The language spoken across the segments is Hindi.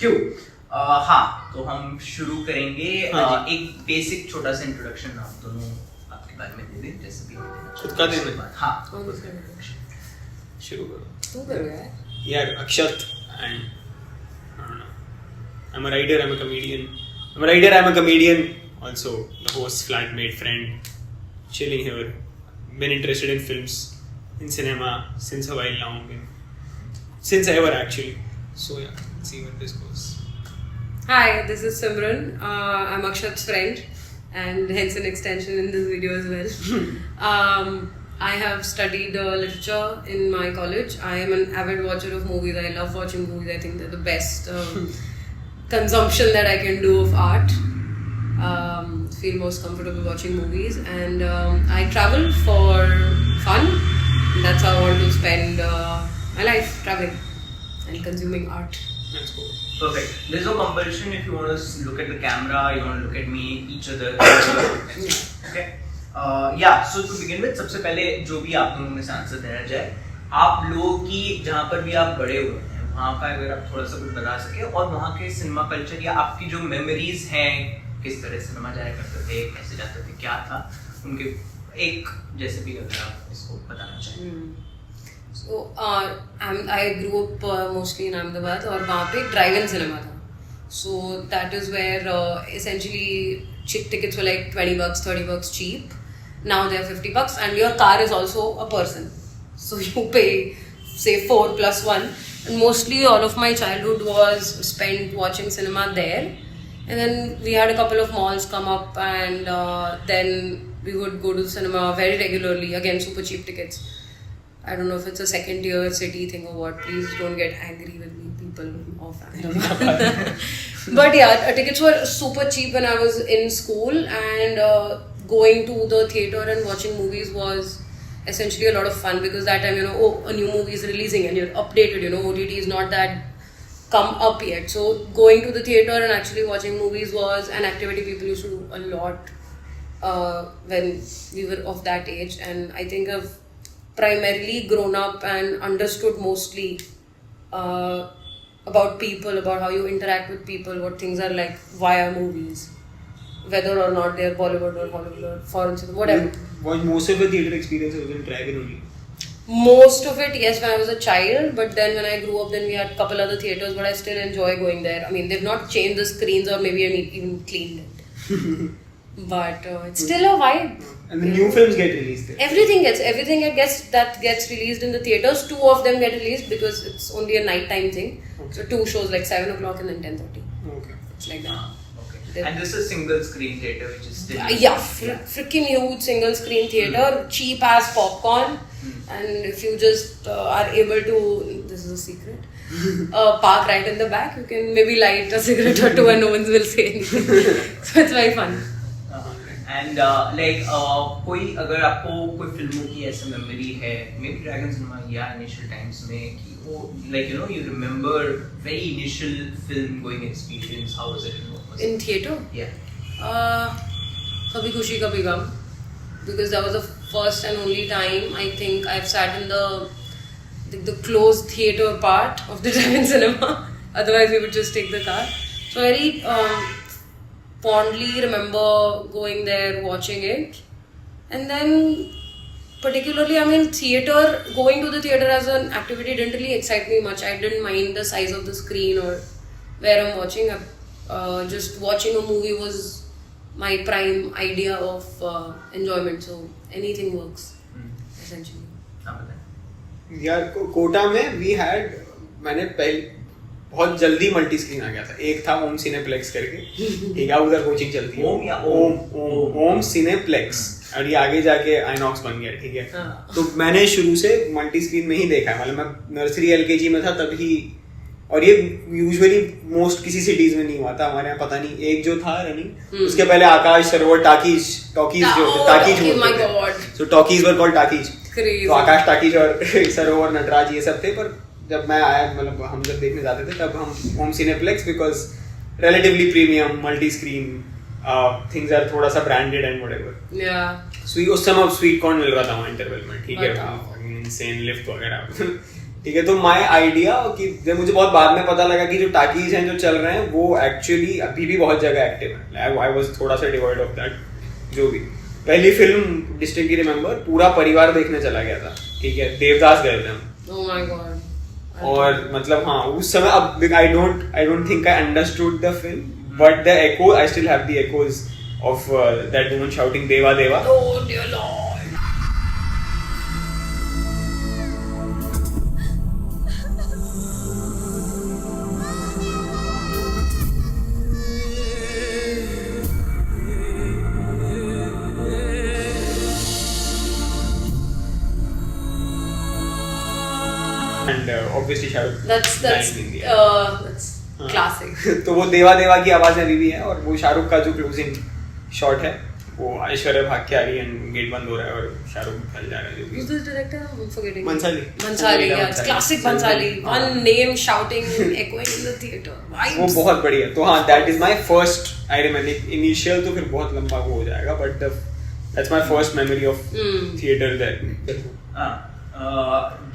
क्यों? हाँ, तो हम शुरू करेंगे। एक बेसिक छोटा सा इंट्रोडक्शन आप दोनों आपके बारे में दे दें, जैसे भी खुद का देना। हाँ, शुरू करो। तू कर रहा है यार अक्षत and I'm a writer, I'm a comedian, also the host, flatmate, friend, chilling here. Been interested in films, in cinema since a while now, since ever actually. So yeah, let's see where this goes. Hi, this is Simran. I'm Akshat's friend and hence an extension in this video as well. I have studied literature in my college. I am an avid watcher of movies. I love watching movies. I think they're the best consumption that I can do of art. Feel most comfortable watching movies, and I travel for fun. That's how I want to spend my life, traveling and consuming art. Let's go. Perfect. There's no compulsion if you want to look at the camera, you want to look at me, each other. Okay. Yeah. So to begin with, सबसे पहले जो भी आप दोनों में से आंसर देना चाहे, आप लोगों की जहाँ पर भी आप बड़े हुए हैं वहाँ का अगर आप थोड़ा सा कुछ बता सके, और वहाँ के सिनेमा कल्चर या आपकी जो मेमोरीज हैं, किस तरह सिनेमा जाया करते थे, कैसे जाते थे, क्या था उनके, एक जैसे भी अगर आप इसको बताना चाहें. So I grew up mostly in Ahmedabad, और वहाँ पे drive-in cinema था. So that is where essentially tickets were like $20, $30 cheap. Now they are $50, and your car is also a person. So you pay say 4 + 1, and mostly all of my childhood was spent watching cinema there. And then we had a couple of malls come up, and then we would go to the cinema very regularly. Again, super cheap tickets. I don't know if it's a second-tier city thing or what. Please don't get angry with me, people of Ahmedabad. But yeah, tickets were super cheap when I was in school, and going to the theatre and watching movies was essentially a lot of fun, because that time, a new movie is releasing and you're updated. OTT is not that come up yet. So going to the theatre and actually watching movies was an activity people used to do a lot when we were of that age. And I think I've primarily grown up and understood mostly about people, about how you interact with people, what things are like via movies, whether or not they're Bollywood or Hollywood or foreign cinema, whatever. Was most of the theatre experience was in drive-in only? Most of it, yes, when I was a child, but then when I grew up, then we had a couple other theatres, but I still enjoy going there. I mean, they've not changed the screens or maybe even cleaned it. But it's still a vibe. And the new films get released there? Everything that gets released in the theatres. 2 of them get released because it's only a nighttime thing. Okay. So 2 shows like 7 o'clock and then 10:30. Okay. It's like that. Okay. And this is single screen theatre, which is still... Freaking huge single screen theatre, cheap ass popcorn. And if you just are able to, this is a secret, park right in the back, you can maybe light a cigarette or 2 and no one will say anything. So it's very fun. And कोई अगर आपको कोई फिल्मों की ऐसी मेमोरी है, maybe ड्रैगन सिनेमा या इनिशियल टाइम्स में, कि वो you remember very initial film going experience, how was it? In theatre? Yeah. Kabhi Khushi Kabhi Gum, because that was the first and only time I think I've sat in the closed theatre part of the drive-in cinema. Otherwise we would just take the car. So very fondly remember going there, watching it. And then particularly, I mean, going to the theatre as an activity didn't really excite me much. I didn't mind the size of the screen or where I'm watching. Just watching a movie was my prime idea of enjoyment. So anything works, essentially. यार कोटा में मैंने बहुत जल्दी मल्टी स्क्रीन आ गया था. एक था ओम सिनेप्लेक्स करके, ठीक है, उधर कोचिंग चलती है. ओम सिनेप्लेक्स, और ये आगे जाके आइनॉक्स बन गया, ठीक है. तो मैंने शुरू से मल्टी स्क्रीन में ही देखा है. मतलब मैं नर्सरी एलकेजी में था तभी, और ये यूजुअली मोस्ट किसी सिटीज में नहीं हुआ था. हमारे यहाँ पता नहीं, एक जो था रनिंग, उसके पहले आकाश सरोवर talkies so talkies were called talkies. तो आकाश टॉकीज और सरोवर नटराज ये सब थे. पर जब मैं आया, मतलब हम जब देखने जाते थे तब हम home cineplex, because relatively premium multi screen things are थोड़ा सा ब्रांडेड एंड व्हाटएवर. उस समय स्वीट कॉर्न मिल रहा था वहाँ इंटरवल में, ठीक है, इनसेन लिफ्ट वगैरह. ठीक है, तो माय आइडिया कि जब मुझे बहुत बाद में पता लगा कि जो टाकीज हैं जो चल रहे हैं वो एक्चुअली अभी भी बहुत जगह एक्टिव है. आई वाज थोड़ा सा डिवॉइड ऑफ दैट. जो भी पहली फिल्म डिस्टिंक्टली रिमेंबर पूरा परिवार देखने चला गया था. ठीक है, देवदास गए थे हम. Oh my god. और मतलब हाँ उस समय अब I don't think I understood the film, but the echo I still have the echoes of that woman shouting Deva Deva. Oh dear Lord. And obviously Shahrukh. That's dying in the end. that's classic. तो वो देवा देवा की आवाज अभी भी है. और वो शाहरुख का जो क्लोजिंग शॉट है वो ऐश्वर्या भाग के आ रही है, गेट बंद हो रहा है और शाहरुख फैल जा रहा है. Who's this director? I'm forgetting. Bhansali, yeah, it's classic Bhansali. One name shouting, echoing in the theater. वो बहुत बढ़िया. तो हाँ, that is my first. I remember initial तो फिर बहुत लंबा वो हो जाएगा, but that's my first memory of theater there.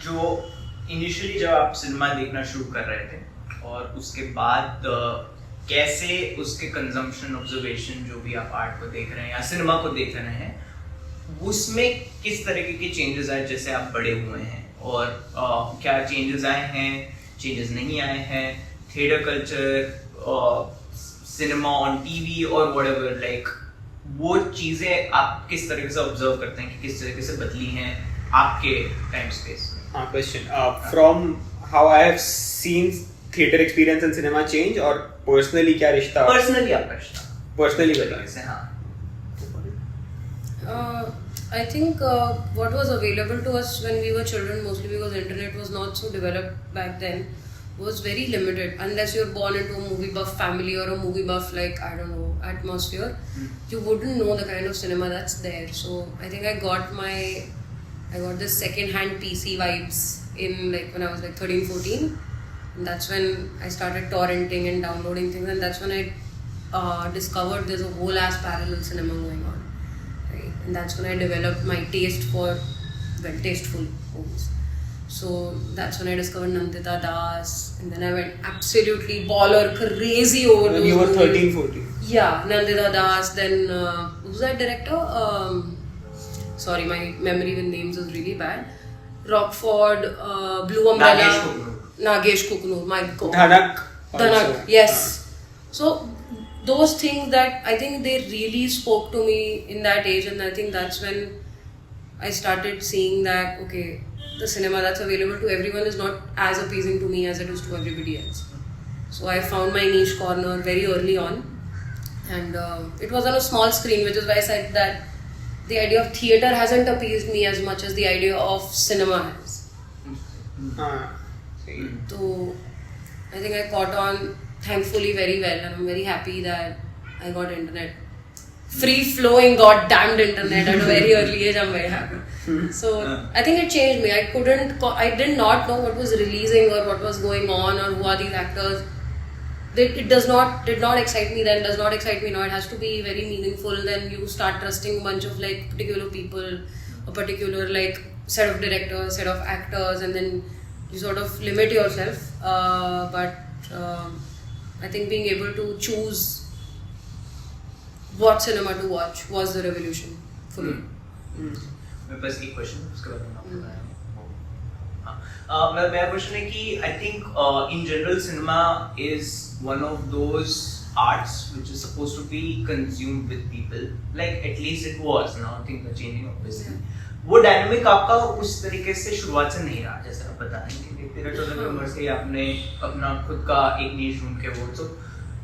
जो इनिशियली जब आप सिनेमा देखना शुरू कर रहे थे और उसके बाद कैसे उसके कंजम्पशन ऑब्जर्वेशन जो भी आप आर्ट को देख रहे हैं या सिनेमा को देख रहे हैं, उसमें किस तरीके के चेंजेस आए जैसे आप बड़े हुए हैं, और क्या चेंजेस आए हैं, चेंजेस नहीं आए हैं, theatre culture, cinema on TV और व्हाटएवर, लाइक वो चीजें आप किस तरीके से ऑब्जर्व करते हैं कि किस तरीके से बदली हैं आपके टाइम स्पेस में? हाँ, question from how I have seen theatre experience and cinema change, और पर्सनली क्या रिश्ता? पर्सनली आपका रिश्ता पर्सनली बताइए. से हाँ. I think what was available to us when we were children, mostly because internet was not so developed back then, was very limited. Unless you're born into a movie buff family or a movie buff, like, I don't know, atmosphere, you wouldn't know the kind of cinema that's there. So I think I got this second-hand PC vibes in like when I was like 13, 14. And that's when I started torrenting and downloading things, and that's when I discovered there's a whole ass parallel cinema going on. Right? And that's when I developed my taste for, well, tasteful movies. So that's when I discovered Nandita Das, and then I went absolutely baller crazy over when you were 13, 14. Yeah, Nandita Das. Then who's that director? Sorry, my memory with names is really bad. Rockford, Blue Umbrella, Nagesh Kuknur. My God. Dhanak. Yes. So those things that I think they really spoke to me in that age, and I think that's when I started seeing that okay, the cinema that's available to everyone is not as appeasing to me as it is to everybody else. So I found my niche corner very early on, and it was on a small screen, which is why I said that the idea of theatre hasn't appeased me as much as the idea of cinema has. So I think I caught on thankfully very well, and I'm very happy that I got internet. Free flowing goddamned internet at a very early age. I'm very happy. So I think it changed me. I did not know what was releasing or what was going on or who are these actors. It did not excite me then, does not excite me now. It has to be very meaningful. Then you start trusting a bunch of like particular people, a particular like set of directors, set of actors, and then you sort of limit yourself. But I think being able to choose what cinema to watch was the revolution for me. मेरे पास एक क्वेश्चन उसके बाद मैं आपको बताऊंगा. मेरा क्वेश्चन है कि I think in general cinema is one of those arts which is supposed to be consumed with people. Like at least it was. Now things are changing obviously. वो डायनामिक आपका उस तरीके से शुरुआत से नहीं रहा, जैसे आप बता रहे हैं कि 13-14 की उम्र से आपने अपना खुद का एक नीश ढूंढ के वो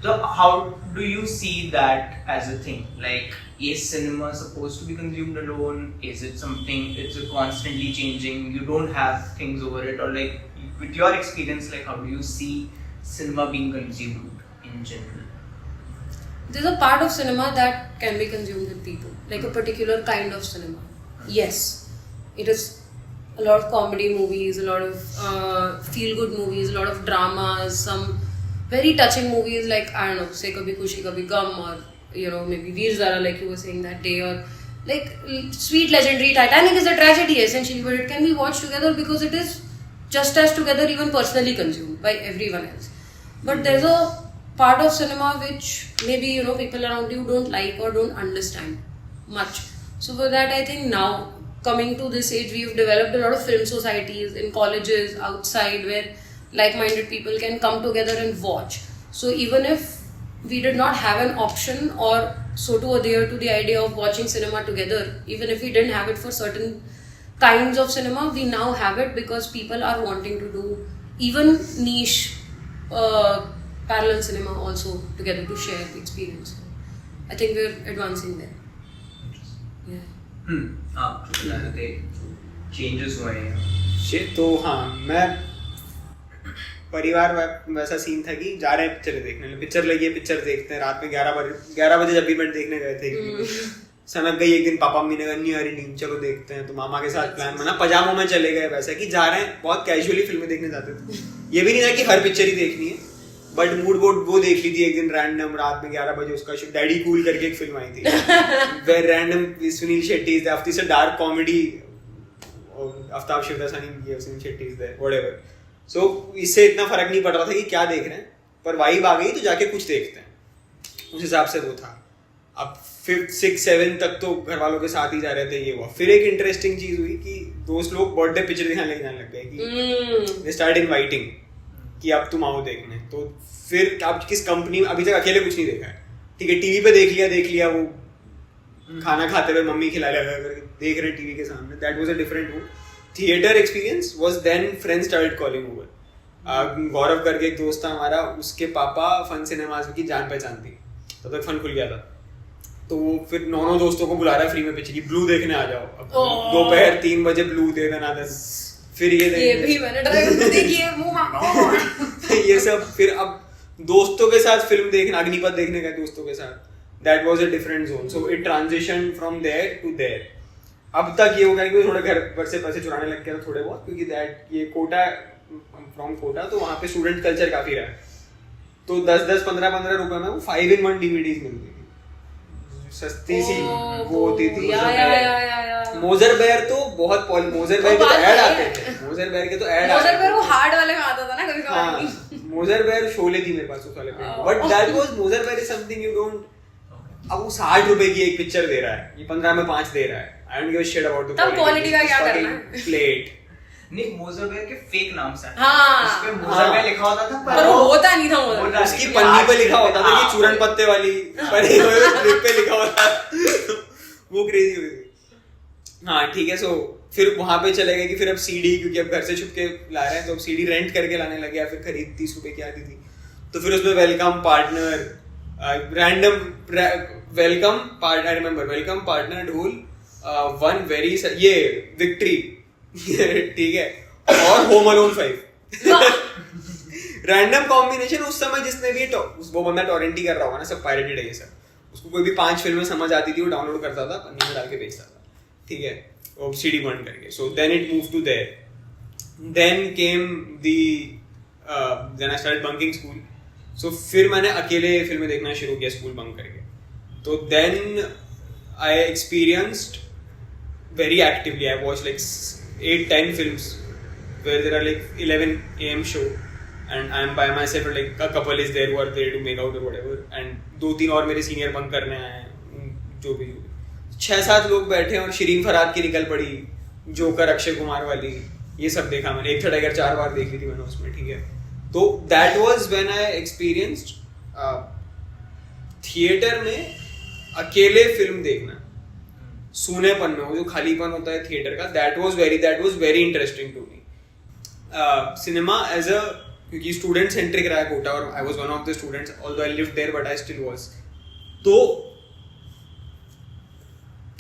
so how do you see that as a thing? Like, is cinema supposed to be consumed alone? Is it something, it's a constantly changing, you don't have things over it? Or like, with your experience, like how do you see cinema being consumed in general? There's a part of cinema that can be consumed with people, like a particular kind of cinema. Yes, it is a lot of comedy movies, a lot of feel-good movies, a lot of dramas, some very touching movies like, I don't know, say Kabhi Khushi Kabhi Gum, or you know, maybe Veer Zara like you were saying that day, or like sweet legendary Titanic is a tragedy essentially, but it can be watched together because it is just as together, even personally consumed by everyone else. But there's a part of cinema which maybe people around you don't like or don't understand much. So for that, I think now coming to this age, we've developed a lot of film societies in colleges, outside, where like-minded people can come together and watch. So even if we did not have an option or so to adhere to the idea of watching cinema together, even if we didn't have it for certain kinds of cinema, we now have it because people are wanting to do even niche parallel cinema also together to share the experience. I think we're advancing there. Changes हुए हैं तो हाँ, मैं परिवार वैसा सीन था कि जा रहे हैं पिक्चर देखने, पिक्चर लगी है, पिक्चर देखते हैं। रात में 11 बजे जब भी मैं देखने गए थे, सनक गई एक दिन, पापा मम्मी ने कहा नहीं अरे नींद, चलो देखते हैं। तो मामा के साथ प्लान बना, पजामों में चले गए, वैसा कि जा रहे हैं, बहुत कैजुअली फिल्में देखने जाते थे। ये भी नहीं था कि हर पिक्चर ही देखनी है, बट मूड बोर्ड वो देख ली थी एक दिन रैंडम रात में 11 बजे। उसका डैडी कूल करके एक फिल्म आई थी, where random Suniel Shetty is there, it's a dark comedy, Aftab Shivdasani ये Suniel Shetty is there, whatever. So इससे इतना फर्क नहीं पड़ रहा था कि क्या देख रहे हैं, पर वाइब आ गई तो जाके कुछ देखते हैं, उस हिसाब से वो था। अब 5th 6th 7th तक तो घर वालों के साथ ही जा रहे थे, ये हुआ। फिर एक इंटरेस्टिंग चीज हुई कि दोस्त लोग बर्थडे पिक्चर दिखाने लेके जाने लग गए कि दे स्टार्ट इनवाइटिंग कि अब तुम आओ देखने। तो फिर आप किस कंपनी में, अभी तक अकेले कुछ नहीं देखा है, ठीक है, टीवी पे देख लिया वो खाना खाते हुए मम्मी खिला लिया, देख रहे टीवी के सामने, दैट वाज अ डिफरेंट वो। Theatre experience was then friends started calling over. Gaurav करके एक दोस्त था हमारा, उसके पापा फन सिनेमाज की जान पहचान थी, तब तक फन खुल गया था। तो वो फिर 9 दोस्तों को बुला रहा है फ्री में पिक्चर की, ब्लू देखने आ जाओ, दोपहर 3 बजे ब्लू दे देना, फिर ये भी मैंने ड्राइव देखी है ये सब। फिर अब दोस्तों के साथ फिल्म देखना, अग्निपथ देखने गए दोस्तों के साथ, that was a different zone. So it transition from there to there. अब तक ये हो गया कि थोड़े घर पर से पैसे चुराने लग गया थोड़े बहुत, क्योंकि दैट ये कोटा, फ्रॉम कोटा, तो वहाँ पे स्टूडेंट कल्चर काफी रहा है। तो 10-10 15-15 रुपए में वो 5-in-1 DVDs मिलती थी, सस्ती सी वो होती थी। मोजर बेयर तो बहुत मोजर बेयर के तो ऐड आते थे, मोजर बेयर के तो ऐड आते थे। मोजर बेयर वो हार्ड वाले में आता था ना कभी कभी। हाँ, मोजर बेयर शोले थी मेरे पास उस वाले पे, बट दैट वाज मोजर bear is something you don't. अब वो 60 रुपए की एक पिक्चर दे रहा है, ये 15 में 5 दे रहा है। I don't give a shit about the quality का क्या करना है। प्लेट नहीं, मोजर बेयर के फेक नाम से हाँ, उस पे मोजर बेयर लिखा होता था, पर वो होता नहीं था मोजर। उसकी पन्नी पे लिखा होता था कि चूरन पत्ते वाली, पर फ्लिप पे लिखा होता वो क्रेजी हुई थी। हाँ ठीक है, सो फिर वहां पे चले गए कि फिर अब सीडी, क्योंकि अब घर से छुप के ला रहे हैं तो अब सीडी रेंट करके लाने लगे, या फिर खरीद 30 रुपए की आती थी। तो फिर उसमें welcome partner, random welcome part, I remember welcome partner, ढोल, वन वेरी ये विक्ट्री ठीक है, और होम अलोन 5 रैंडम कॉम्बिनेशन। उस समय जिसने भी वो बंदा टॉरेंटी कर रहा होगा ना, सब पायरेटेड है ये सब, उसको कोई भी 5 फिल्में समझ आती थी वो डाउनलोड करता था, पन्नी में डाल के बेचता था, ठीक है, वो सीडी बंद करके। So then it move to there, then came the then I started bunking school. So फिर मैंने अकेले फिल्में देखना शुरू किया स्कूल बंक करके। तो then I experienced very actively. I watched like 8-10 films where there are like 11 AM show and I am by myself, or like a couple is there who are there to make out or whatever, and 2-3 और मेरे सीनियर बंक करने आए हैं, जो भी 6-7 लोग बैठे और शिरीन फरहाद की निकल पड़ी, जोकर अक्षय कुमार वाली, ये सब देखा मैंने। एक था टाइगर 4 बार देख ली थी मैंने उसमें, ठीक है। तो that was when I experienced theatre में अकेले फिल्म देखना, सूनेपन में, वो जो खालीपन होता है थिएटर का, that was very interesting to me. Cinema as a, क्योंकि स्टूडेंट सेंट्रिक रहा है कोटा, और I was one of the students, although I lived there but I still was. तो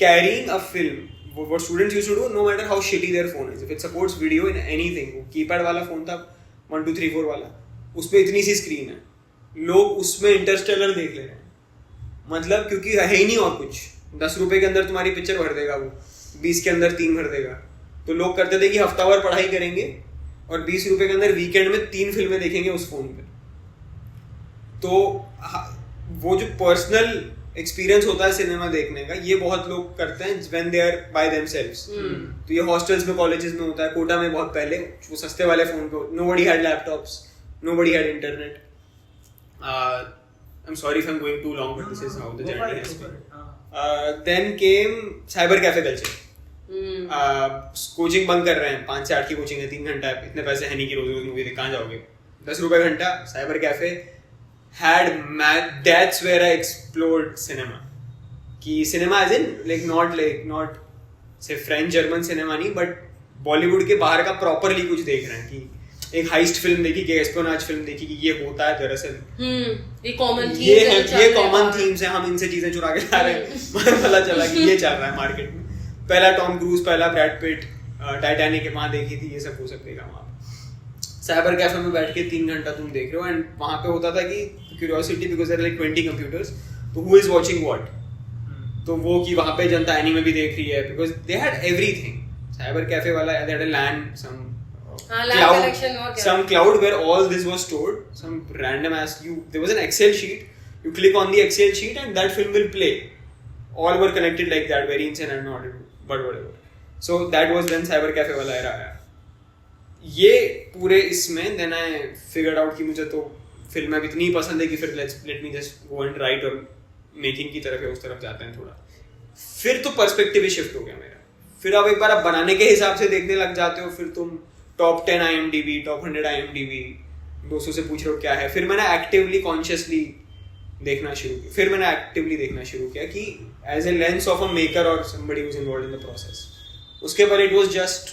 carrying a film, what students used to do, no matter how shitty their phone is, if it supports video in anything, वो कीपैड वाला फोन था 1 2 3 4 वाला, उसपे इतनी सी स्क्रीन है, लोग उसमें इंटरस्टेलर देख ले रहे हैं, मतलब क्योंकि है ही नहीं और कुछ। 10 रुपए के अंदर तुम्हारी पिक्चर भर देगा वो, 20 के अंदर 3 भर देगा। तो लोग करते थे कि हफ्तावार पढ़ाई करेंगे और 20 रुपए के अंदर वीकेंड में 3 फिल्में देखेंगे उस फोन पे। तो वो जो पर्सनल एक्सपीरियंस होता है सिनेमा देखने का, ये बहुत लोग करते हैं when they are by themselves. तो ये हॉस्टल्स में, कॉलेजेस में होता है। कोटा में बहुत पहले वो सस्ते वाले फोन पे, nobody had laptops, nobody had internet. I'm sorry if I'm going too long, but this is how the journey has been. Then came cyber cafe culture. Coaching बंद कर रहे हैं, 5 से 8 की कोचिंग है, 3 घंटा है, इतने पैसे है नहीं कि रोज रोज मूवी देख, कहाँ जाओगे? 10 रुपए घंटा cyber cafe had that's where I explored cinema. कि सिनेमा एज इन नॉट से फ्रेंच जर्मन सिनेमा नहीं, बट बॉलीवुड के बाहर का प्रॉपरली कुछ देख रहे हैं कि एक हाइस्ट फिल्म देखी, कि एस्पेनाज फिल्म देखी कि ये होता है दरअसल। ये कॉमन थीम्स है, हम इनसे चीजें चुरा के ला रहे हैं, पता चला कि ये चल रहा है मार्केट में। पहला टॉम क्रूज, पहला ब्रैड पिट, टाइटैनिक वहां देखी थी, ये सब हो सकेगा वहां पे। साइबर कैफे में बैठ के 3 घंटा तुम देख रहे हो, एंड वहां पे होता था कि curiosity, because there like 20 computers, तो हु इज वाचिंग व्हाट, तो वो कि वहां पे जनता एनीमे भी देख रही है, because they had everything. Cyber cafe वाला they had a land, some cloud where all this was stored, some random ass, there was an Excel sheet, you click on the Excel sheet and that film will play, all were connected like that, very insane and not, but whatever. So that was when cyber cafe वाला era आया। ये पूरे इसमें then I figured out कि मुझे तो फिल्म अब इतनी पसंद है कि फिर let me just go and write, और मेकिंग की तरफ या उस तरफ जाते हैं थोड़ा। फिर तो पर्सपेक्टिव ही शिफ्ट हो गया मेरा। फिर अब एक बार आप बनाने के हिसाब से देखने लग जाते हो, फिर तुम टॉप 10 IMDb, टॉप 100 IMDb, दोस्तों से पूछ रहे हो क्या है। फिर मैंने एक्टिवली कॉन्शियसली देखना शुरू किया, कि as a lens of a maker और somebody who is involved in the process. उसके बाद इट वाज जस्ट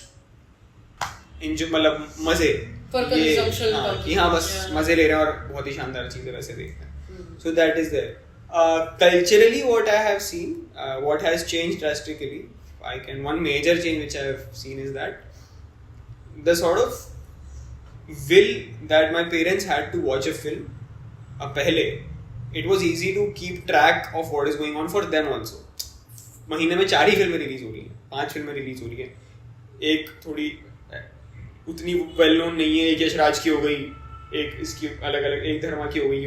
मतलब मजे, कि हाँ बस मजे ले रहे हैं और बहुत ही शानदार चीजें वैसे देखते हैं। So that is there. Culturally, what I have seen, what has changed drastically, one major change which I have seen is that the sort of will that my parents had to watch a film, पहले it was easy to keep track of what is going on for them also. महीने में 4 ही फिल्में रिलीज हो रही हैं, 5 फिल्में रिलीज हो रही हैं, एक थोड़ी उतनी वेल नोन नहीं है, एक यशराज की हो गई, एक इसकी अलग अलग, एक धर्मा की हो गई,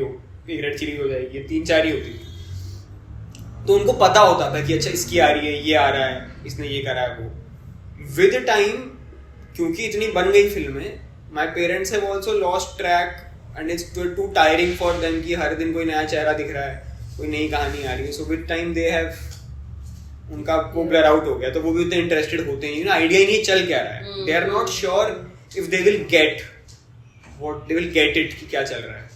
एक रेड चिली हो जाएगी, ये 3-4 ही होती थी। तो उनको पता होता था कि अच्छा इसकी आ रही है, ये आ रहा है, इसने ये करा है, वो। विद टाइम, क्योंकि इतनी बन गई फिल्में, my parents have also lost track and it's too tiring for them कि हर दिन कोई नया चेहरा दिख रहा है, कोई नई कहानी आ रही है। So with time they have, उनका वो ब्लर आउट हो गया, तो वो भी उतने इंटरेस्टेड होते नहीं, आइडिया ही नहीं चल क्या रहा है। They are not sure if they will get what they will get it, कि क्या चल रहा है,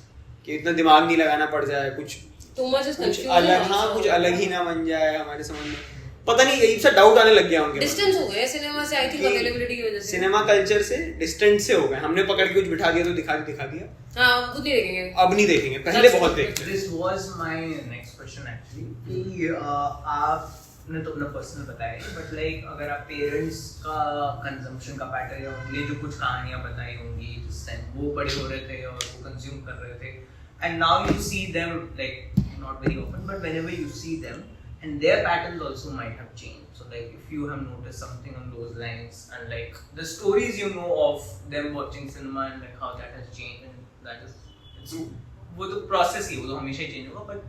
कि इतना दिमाग नहीं लगाना पड़ जाए, कुछ अलग, हाँ कुछ अलग ही ना बन जाए हमारे समझ में, पता नहीं, यही सा डाउट आने लग गया उनके। डिस्टेंस हो गया सिनेमा से, आई थिंक अवेलेबिलिटी की वजह से, सिनेमा कल्चर से डिस्टेंस से हो गए। हमने पकड़ के कुछ बिठा दिया तो दिखा दिया, हाँ खुद नहीं देखेंगे, अब नहीं देखेंगे, पहले बहुत देखते। This was my next question actually, कि आपने तो अपना पर्सनल बताया, बट लाइक अगर आप पेरेंट्स का कंजम्पशन का पैटर्न या उन्हें जो कुछ कहानियां बताई होंगी जिस टाइम वो बड़े हो रहे थे और वो कंज्यूम कर रहे थे, and now you see them, like not very often, but whenever you see them, and their patterns also might have changed. So like if you have noticed something on those lines, and like the stories you know of them watching cinema and like how that has changed, and that is, it's वो तो process ही, वो तो हमेशा ही change होगा, but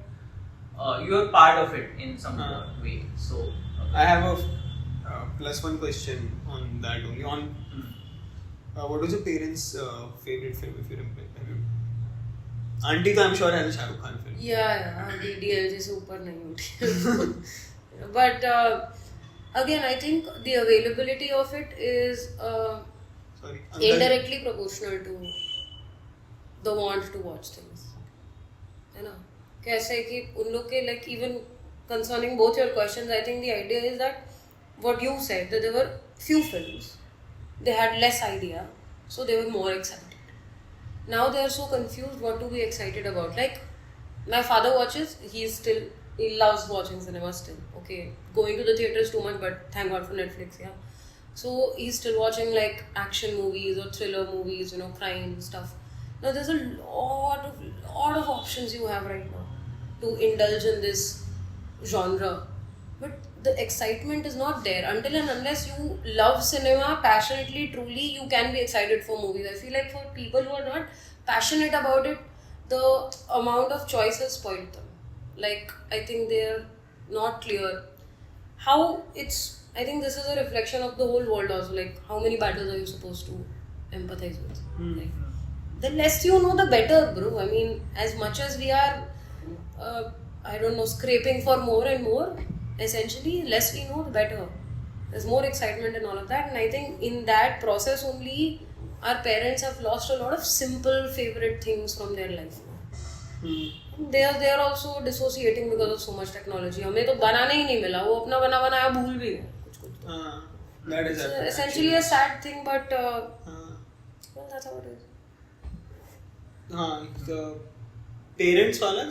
you are part of it in some way. So I have a +1 question on that only. On what was your parents' favorite film, if you remember? Aunty तो I'm sure है Shahrukh Khan film. Yeah, DDLJ से ऊपर नहीं उठी। But again, I think the availability of it is indirectly proportional to the want to watch things, है ना? कैसे कि उन लोग के like even concerning both your questions, I think the idea is that what you said, that there were few films, they had less idea, so they were more excited. Now they are so confused what to be excited about. Like my father watches, he loves watching cinema still. Okay, going to the theater is too much, but thank God for Netflix, yeah. So he's still watching like action movies or thriller movies, you know, crime stuff. Now there's a lot of options you have right now to indulge in this genre, but the excitement is not there until and unless you love cinema passionately, truly, you can be excited for movies. I feel like for people who are not passionate about it, the amount of choice has spoiled them. Like, I think they're not clear. How it's, I think this is a reflection of the whole world also. Like, how many battles are you supposed to empathize with? Like, the less you know, the better, bro. I mean, as much as we are, I don't know, scraping for more and more, essentially, less we know, the better. There's more excitement and all of that. And I think in that process only, our parents have lost a lot of simple favorite things from their life. They are also dissociating because of so much technology. हमें तो बनाने ही नहीं मिला, वो अपना बनाया भूल भी गए कुछ. That is essentially a sad thing, but well, that's how it is. The parents वाला,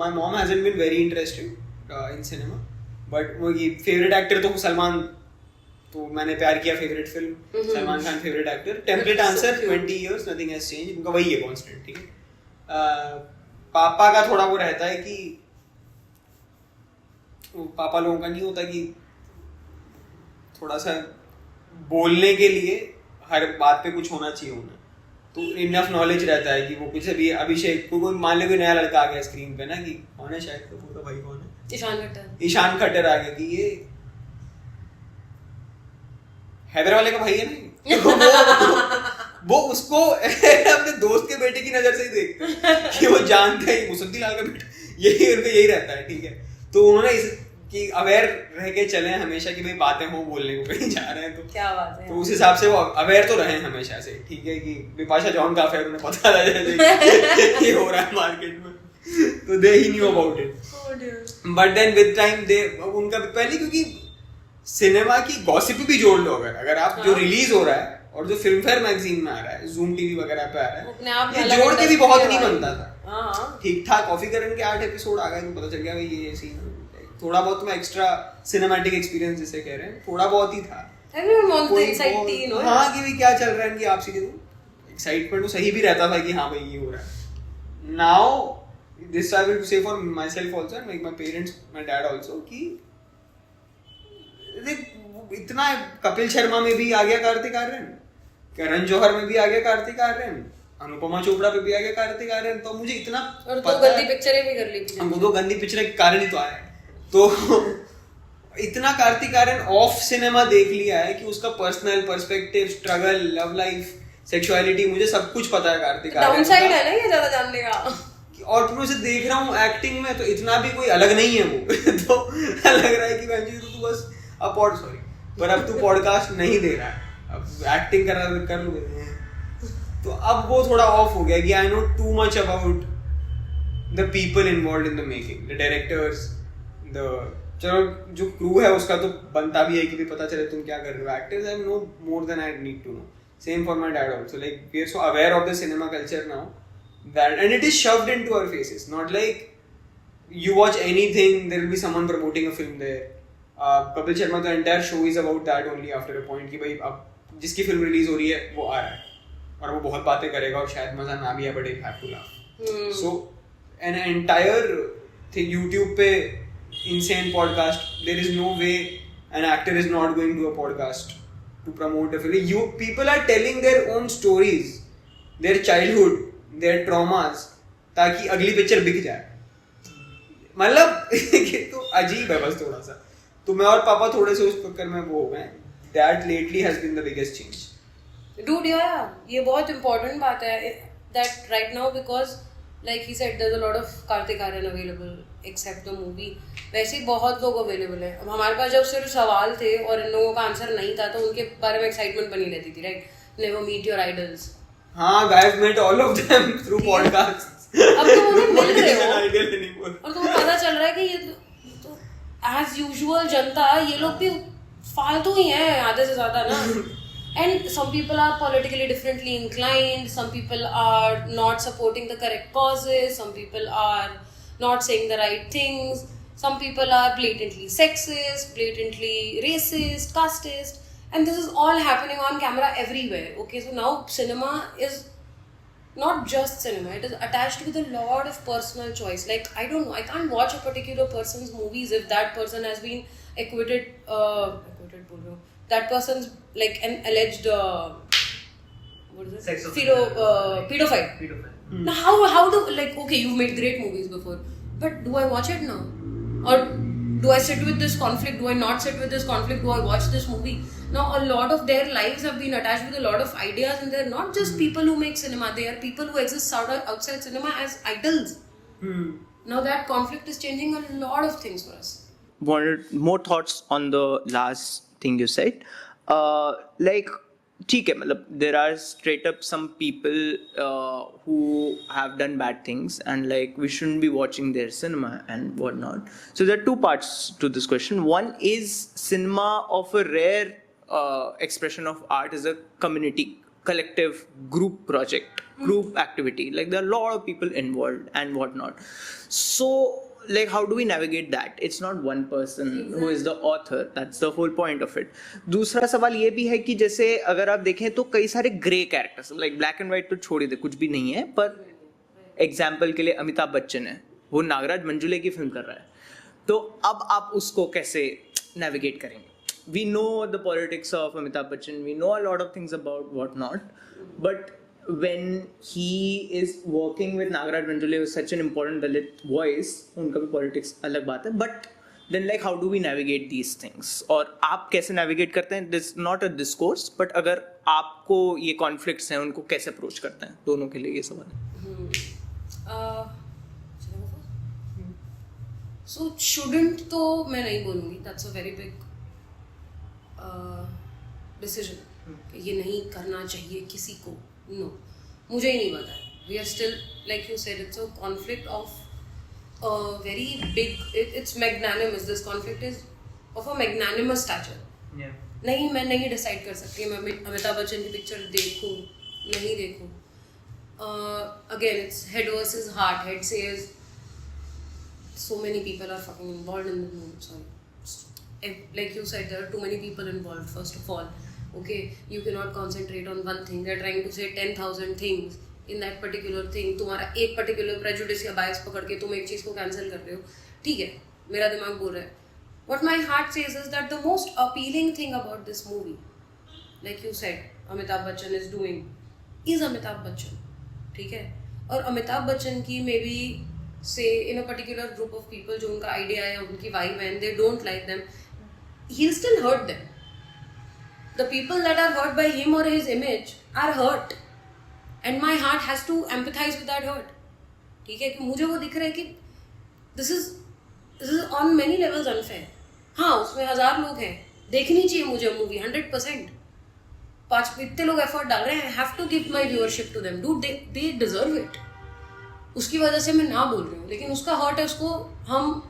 my mom hasn't been very interested in cinema, but वो ये favorite actor तो सलमान, तो मैंने प्यार किया favourite film, Salman Khan favourite actor. Template answer 20 years nothing has changed, उनका वही है कांस्टेंट. ठीक है. पापा का थोड़ा वो रहता है कि पापा लोगों का नहीं होता कि थोड़ा सा बोलने के लिए हर बात पे कुछ होना चाहिए होना, तो इनफ नॉलेज रहता है कि वो कुछ भी अभिषेक को मान लो कोई नया लड़का आ गया स्क्रीन पे ना, कि कौन है, शायद कपूर का भाई कौन है, ईशान खट्टर आ गया कि ये हैदर वाले का भाई है नहीं. वो उसको अपने दोस्त के बेटे की नजर से ही देखते कि वो जानता है मुसद्दी लाल का बेटा, यही रहता है. ठीक है. तो उन्होंने कि अवेयर रह के चले हमेशा कि भाई बातें हो, बोलने को कहीं जा रहे हैं तो क्या बात है. तो उस हिसाब से वो अवेयर तो रहे हमेशा से. ठीक है. कि बिपाशा जॉन का अफेयर उन्हें पता था जैसे ये हो रहा है मार्केट में, तो दे ही knew about it. But then with time they उनका पहले, क्योंकि सिनेमा की गॉसिप भी जोड़ लो, अगर आप जो रिलीज हो रहा है और जो फिल्म फेयर मैगजीन में आ रहा है, जूम टीवी वगैरह पे आ रहा है, ये जोड़ के भी बहुत नहीं बनता था. ठीक ठाक कॉफी करन के 8 एपिसोड आ गए तो पता चल गया भाई ये सीन, थोड़ा बहुत में एक्स्ट्रा सिनेमैटिक एक्सपीरियंस जिसे कह रहे हैं, थोड़ा बहुत ही था. हाँ कि भाई क्या चल रहा है इनकी आपसी के, एक्साइटमेंट तो सही भी रहता था कि हाँ भाई ये हो रहा है. Now this I will say for my self also and my parents, my dad also, कि इतना कपिल शर्मा में भी आ गया कार्तिक आर्यन, करण जौहर में भी आ गया कार्तिक आर्यन, अनुपमा चोपड़ा पे भी आ गया कार्तिक आर्यन. तो मुझे इतना और दो गंदी पिक्चरें भी कर ली, हमको दो गंदी पिक्चरें के कारण ही तो आया है. तो इतना कार्तिक आर्यन ऑफ सिनेमा देख लिया है कि उसका personal perspective, struggle, love life, sexuality, मुझे सब कुछ पता है कार्तिक आर्यन. डाउनसाइड है ना ये ज्यादा जानने का. और फिर उसे देख रहा हूँ एक्टिंग में, तो इतना भी कोई अलग नहीं है वो. तो लग रहा है कि बहन तू बस पर अब तू पॉडकास्ट नहीं दे रहा है, अब एक्टिंग कर लो. तो अब वो थोड़ा ऑफ हो गया कि I know too much about the people involve in the making, the directors, चलो जो क्रू है उसका तो बनता भी है कि भी पता चले तुम क्या कर रहे हो. Actors I know more than I need to know. Same for my dad also, like we are so aware of the cinema culture now that, and it is shoved into our faces, not like you watch anything there will be someone promoting a film there. Kapil Sharma the entire show is about that only after a point कि भाई अब जिसकी फिल्म रिलीज हो रही है वो आ रहा है और वो बहुत बातें करेगा और शायद मजा ना भी आए but have to laugh. So an entire thing YouTube पे insane podcast, there is no way an actor is not going to a podcast to promote a film. People are telling their own stories, their childhood, their traumas, ताकि अगली पिक्चर बिक जाए. मतलब तो अजीब है बस थोड़ा सा. तो मैं और पापा थोड़े से उस चक्कर में वो हो गए. That lately has been the biggest change. Dude, yeah, ये बहुत important बात है that right now, because like he said there's a lot of Kartik Aaryan available except the movie. वैसे ही बहुत लोग अवेलेबल है. अब हमारे पास जब सिर्फ सवाल थे और इन लोगों का आंसर नहीं था तो उनके बारे में एक्साइटमेंट बनी रहती थी, right? Never meet your idols. हाँ, I've met all of them through podcasts. अब तो उन्हें मिल रहे हो और तुम्हें पता चल रहा है कि ये तो as usual जनता, ये लोग भी फालतू ही हैं आधे से ज्यादा ना. And some people are politically differently inclined, some people are not supporting the correct causes, some people are not saying the right things, some people are blatantly sexist, blatantly racist, casteist. And this is all happening on camera everywhere. Okay, so now cinema is not just cinema, it is attached with a lot of personal choice. Like, I don't know, I can't watch a particular person's movies if that person has been acquitted, that person's like an alleged what is it? Pedophile. Now how do, like, okay, you've made great movies before, but do I watch it now? Or do I sit with this conflict? Do I not sit with this conflict? Do I watch this movie? Now a lot of their lives have been attached with a lot of ideas, and they're not just people who make cinema, they are people who exist outside cinema as idols. Now that conflict is changing a lot of things for us. More thoughts on the last thing you said. Like, ठीक है, मतलब there are straight up some people who have done bad things, and like we shouldn't be watching their cinema and whatnot. So there are two parts to this question. One is cinema of a rare expression of art is a community, collective, group project, group activity. Like there are a lot of people involved and whatnot. So like how do we navigate that? It's not one person who is the author. That's the whole point of it. दूसरा सवाल ये भी है कि जैसे अगर आप देखें तो कई सारे grey characters, like black and white तो छोड़ ही दे, कुछ भी नहीं है, पर एग्जाम्पल के लिए अमिताभ बच्चन है, वो नागराज मंजुले की फिल्म कर रहा है, तो अब आप उसको कैसे नेविगेट करेंगे? We know the politics of Amitabh Bachchan, we know a lot of things about what not, but when he is working with Nagaraj Manjule with such an important Dalit voice, उनका भी politics अलग बात है, but then like how do we navigate these things? और आप कैसे navigate करते हैं? This not a discourse, but अगर आपको ये conflicts हैं, उनको कैसे approach करते हैं? दोनों के लिए ये सवाल है. So shouldn't तो मैं नहीं बोलूँगी. That's a very big decision. कि ये नहीं करना चाहिए किसी को. No, मुझे ही नहीं पता है. We are still, like you said, it's a conflict of a very big. It's magnanimous. This conflict is of a magnanimous stature. Yeah. नहीं, मैं नहीं decide कर सकती. मैं अमिताभ बच्चन की picture देखूँ, नहीं देखूँ. Again, it's head versus heart. Head says so many people are fucking involved in the movie. Sorry. Like you said, there are too many people involved, first of all. Okay, you cannot concentrate on one thing. They're trying to say 10,000 things in that particular thing. तुम्हारा एक particular prejudice या bias पकड़ के तुम एक चीज़ को cancel कर रहे हो. ठीक है, मेरा दिमाग बोल रहा है. What my heart says is that the most appealing thing about this movie, like you said, Amitabh Bachchan is doing, is Amitabh Bachchan. ठीक है, और अमिताभ बच्चन की maybe say in a particular group of people जो उनका idea है, उनकी vibe है, and they don't like them, he'll still hurt them. The people that are hurt by him or his image are hurt, and my heart has to empathize with that hurt. ठीक है, कि मुझे वो दिख रहा है कि this is on many levels unfair. हाँ, उसमें 1000 लोग हैं, देखनी चाहिए मुझे मूवी 100%. 5 इतने लोग एफर्ट डाल रहे हैं, I have to give my viewership to them. Dude, they deserve it. उसकी वजह से मैं ना बोल रही हूँ, लेकिन उसका हर्ट है, उसको हम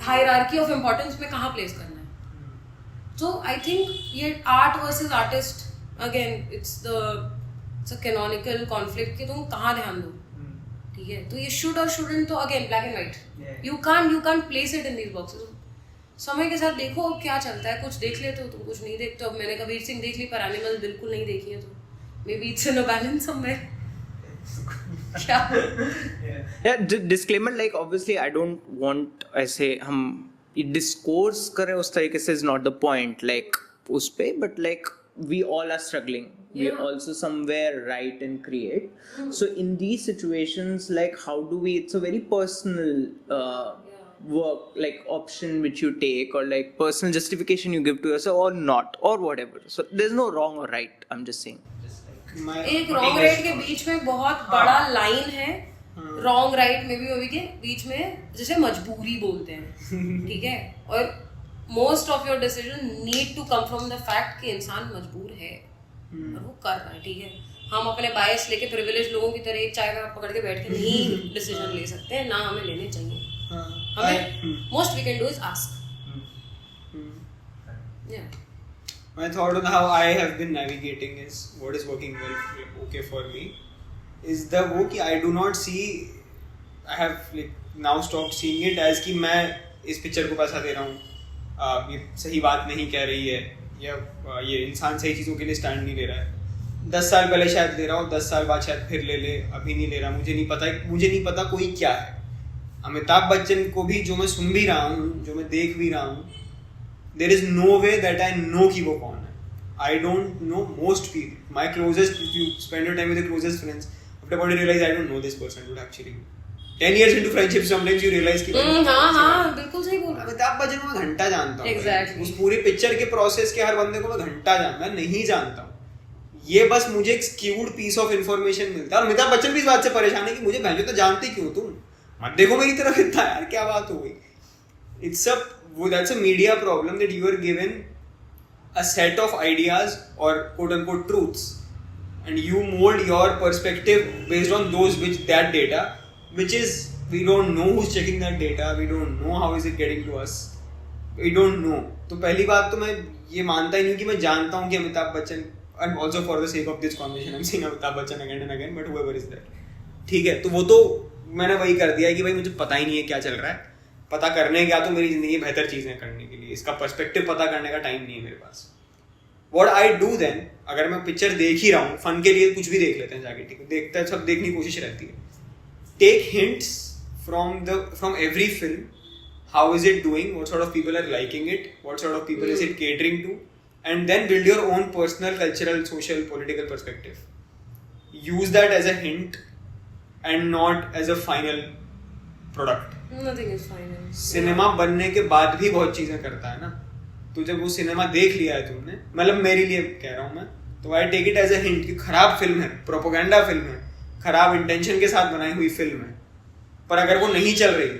हायरार्की ऑफ इम्पोर्टेंस में कहाँ प्लेस करना है. So I think ये art versus artist, again it's a canonical conflict कि तुम कहाँ ध्यान दो. ठीक है, तो ये should और shouldn't तो again black and white. You can't place it in these boxes. समय के साथ देखो अब क्या चलता है. कुछ देख लेते हो, तुम कुछ नहीं देखते हो. अब मैंने कबीर सिंह देख ली पर एनिमल बिल्कुल नहीं देखी है, तो maybe it's in a balance somewhere. Yeah, disclaimer, like obviously I don't want ऐसे हम डिस्कोर्स करें उस तरीके से, is not the point like उस पे, but like we all are struggling, we also somewhere right and create. So in these situations like how do we, it's a very personal work, like option which you take, or like personal justification you give to yourself or not, or whatever. So there's no wrong or right, I'm just saying. एक wrong right के बीच में बहुत बड़ा लाइन है. रॉन्ग राइट में भी के बीच में जैसे मजबूरी बोलते हैं. ठीक है, और most of your decision need to come from the fact कि इंसान मजबूर है और वो कर रहा है. ठीक है, हम अपने बायस लेके प्रिविलेज लोगों की तरह एक चाय का पकड़ के बैठ के नहीं डिसीजन ले सकते हैं, ना हमें लेने चाहिए. हमें most we can do is ask. My thought on how I have been navigating is what is working okay for me is the वो कि I do not see, I have like now stopped seeing it as कि मैं इस पिक्चर को पैसा दे रहा हूँ, ये सही बात नहीं कह रही है, या ये इंसान सही चीज़ों के लिए स्टैंड नहीं ले रहा है. 10 साल पहले शायद दे रहा हूँ, 10 साल बाद शायद फिर ले ले, अभी नहीं ले रहा. मुझे नहीं पता कोई क्या है. अमिताभ बच्चन को भी जो मैं सुन भी रहा हूँ, जो मैं देख भी रहा हूँ, there is no way that I know कि वो कौन है. I don't know most people. My closest, if you spend your time with your closest friends, after a point you realize I don't know this person would actually 10 years into friendship sometimes you realize कि हाँ बिल्कुल सही बोल रहा हूँ। अमिताभ बच्चन को मैं घंटा जानता हूँ Exactly. उस पूरी पिक्चर के प्रोसेस के हर बंदे को मैं घंटा मैं नहीं जानता हूँ। ये बस मुझे एक स्क्यूड पीस ऑफ इंफॉर्मेशन मिलता है और अमिताभ बच्चन भी इस बात से परेशान है कि मुझे भैंजो तो जानते क्यों तुम, मत देखो मेरी तरफ इतना यार, क्या बात हो गई। It's that's a media problem that you are given a set of ideas or quote unquote truths and you mold your perspective based on those which that data which is we don't know who's checking that data, we don't know how is it getting to us, we don't know। तो पहली बात तो मैं ये मानता ही नहीं कि मैं जानता हूँ कि Amitabh Bachchan, and also for the sake of this conversation I'm saying Amitabh Bachchan again and again but whoever is that, ठीक है। तो वो तो मैंने वही कर दिया है कि भाई मुझे पता ही नहीं है क्या चल रहा है, पता करने गया तो मेरी जिंदगी बेहतर चीजें करने के लिए, इसका पर्सपेक्टिव पता करने का टाइम नहीं है मेरे पास। What I do then, अगर मैं पिक्चर देख ही रहा हूँ फन के लिए, कुछ भी देख लेते हैं जाके, ठीक है, देखते हैं, सब देखने की कोशिश रहती है। Take hints from every film, how is it doing, what sort of people are liking it, what sort of people is it catering to, and then build your own personal, cultural, social, political perspective. Use that as a hint and not as a final product. Nothing is final. Cinema बनने के बाद भी बहुत चीजें करता है ना, तो जब वो सिनेमा देख लिया है तुमने, मतलब मेरे लिए कह रहा हूँ मैं, तो I take it as a hint कि खराब फिल्म है, प्रोपोगेंडा फिल्म है, खराब इंटेंशन के साथ बनाई हुई फिल्म है, पर अगर वो नहीं चल रही,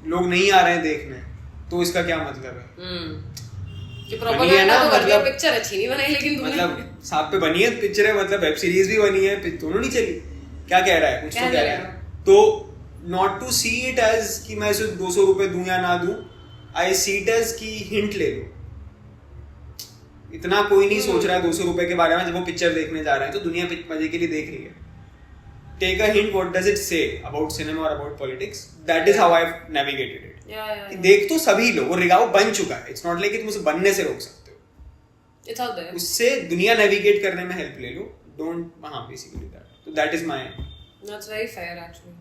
लोग नहीं आ रहे हैं देखने, तो इसका क्या मतलब है? कि प्रोपेगेंडा तो कर लिया, पिक्चर अच्छी नहीं बनाई, लेकिन मतलब साथ पे बनी है पिक्चर है, मतलब वेब सीरीज भी बनी है, दोनों नहीं चली, क्या कह रहा है, कुछ तो कह रहा है। तो not to see it as कि मैं सिर्फ 200 रुपए दूं या ना दूं, आई सी इट एज कि हिंट ले लो। इतना कोई नहीं सोच रहा है 200 रुपए के बारे में, जब वो पिक्चर देखने जा रहे हैं तो दुनिया मजे के लिए देख रही है। Take a hint, what does it say about cinema और about politics, that is how I have navigated it. देख तो सभी लोग, वो रिगाव बन चुका है, इट्स नॉट लाइक कि तुम उसे बनने से रोक सकते हो, इट्स आउट देयर, उससे दुनिया नेविगेट करने में हेल्प ले लो, डोंट, हां बेसिकली दैट, तो that is my, that's very fair actually.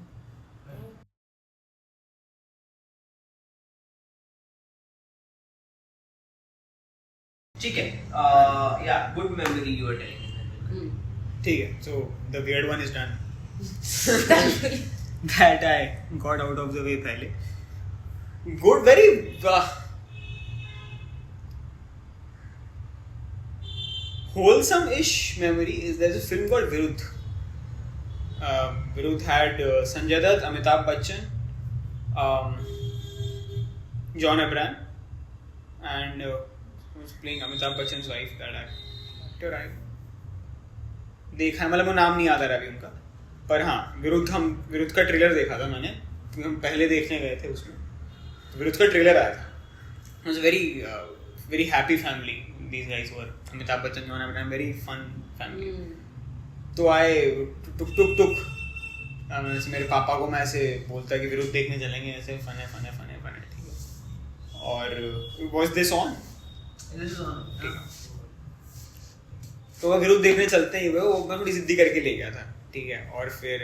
ठीक है, yeah good memory you are telling, ठीक है। So the weird one is done, that I got out of the way पहले। Good, very wholesome-ish memory is there's a film called Viruddh. Viruddh had Sanjay Dutt, Amitabh Bachchan, John Abraham, and was playing Amitabh Bachchan's wife. That actor I देखा है, मतलब वो नाम नहीं याद आ रहा अभी उनका, पर हाँ विरुद्ध का ट्रेलर देखा था मैंने, क्योंकि हम पहले देखने गए थे उसमें, तो विरुद्ध का ट्रेलर आया था। It was a very happy family. These guys were Amitabh Bachchan, John Abraham, very fun family. तो आए टुक मेरे पापा को मैं ऐसे बोलता कि विरुद्ध देखने चलेंगे, ऐसे फन है, ठीक है। और was this on? तो वह विरुद्ध देखने चलते ही वो मैं थोड़ी जिद्दी करके ले गया था, ठीक है। और फिर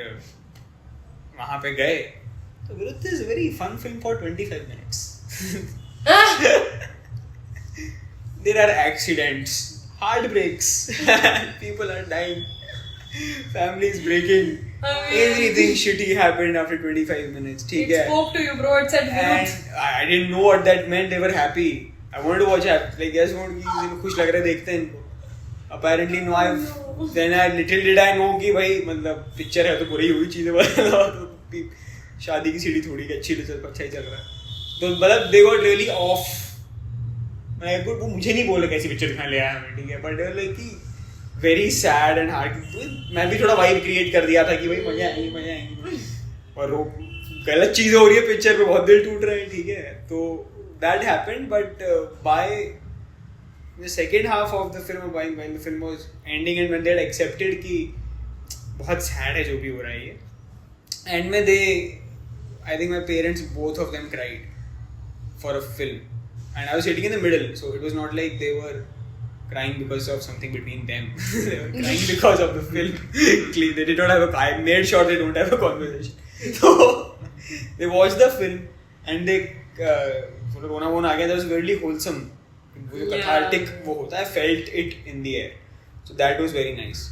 वहाँ पे गए तो Viruddh is very fun film for 25 minutes. There are accidents, heartbreaks, people are dying, families breaking, everything shitty happened after 25 minutes. ठीक है. It spoke to you, bro. It said And I didn't know what that meant. They were happy. I wanted to watch it. Like guess what? कि खुश लग रहे देखते हैं इनको. Apparently no. Then little did I know कि भाई मतलब पिक्चर है तो बुरी हुई चीजें बता तो शादी की सीढ़ी थोड़ी अच्छी अच्छा ही चल रहा है. तो मतलब they got really off. वो मुझे नहीं बोले कैसी पिक्चर दिखाने ले आया हमें, ठीक है, बट लाइक कि वेरी सैड एंड हार्ड. मैं भी थोड़ा वाइब क्रिएट कर दिया था कि भाई मजा आएंगी, और वो गलत चीज़ें हो रही है पिक्चर पे, बहुत दिल टूट रहा है, ठीक है. तो that happened, but by the second half of the film, while the film was ending and when they had accepted कि बहुत सैड है जो भी हो रहा है ये, एंड में they, I think my parents both of them cried for a film. And I was sitting in the middle, so it was not like they were crying because of something between them. They were crying because of the film. They did not have I made sure they don't have a conversation. So they watched the film and they sort of रोना आ गया. That was weirdly wholesome. वो जो cathartic वो होता है, felt it in the air. So that was very nice.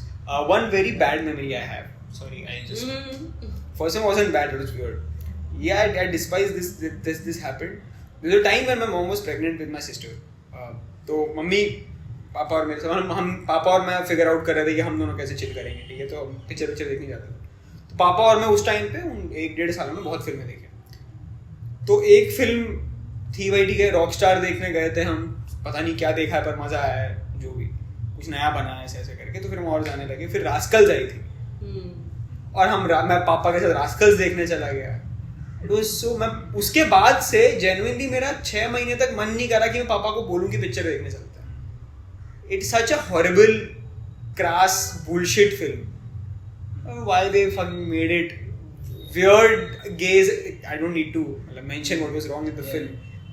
One very bad memory I have. Sorry, I just first time wasn't bad. It was weird. Yeah, I despise this happened. There was a time when my mom was pregnant with my sister. तो मम्मी पापा और मेरे से हम पापा और मैं फिगर आउट कर रहे थे कि हम दोनों कैसे चिल करेंगे, ठीक है, तो पिक्चर देखने जाते थे. तो पापा और मैं उस टाइम पे 1-1.5 साल में बहुत फिल्में देखे. तो एक फिल्म थी भाई, ठीक है, रॉकस्टार देखने गए थे हम, पता नहीं क्या देखा है पर मजा आया है, जो भी कुछ नया बना है ऐसे करके, तो फिर हम और जाने लगे. फिर रास्कल्स आई थी और मैं पापा के साथ रास्कल्स देखने चला गया. So, मैं उसके बाद से जेन्युइनली मेरा 6 महीने तक मन नहीं करा कि मैं पापा को बोलूं कि पिक्चर देखने चलते हैं. It's such a horrible crass bullshit film. Why they fucking made it weird gays, I don't need to मतलब mention what was wrong with the film,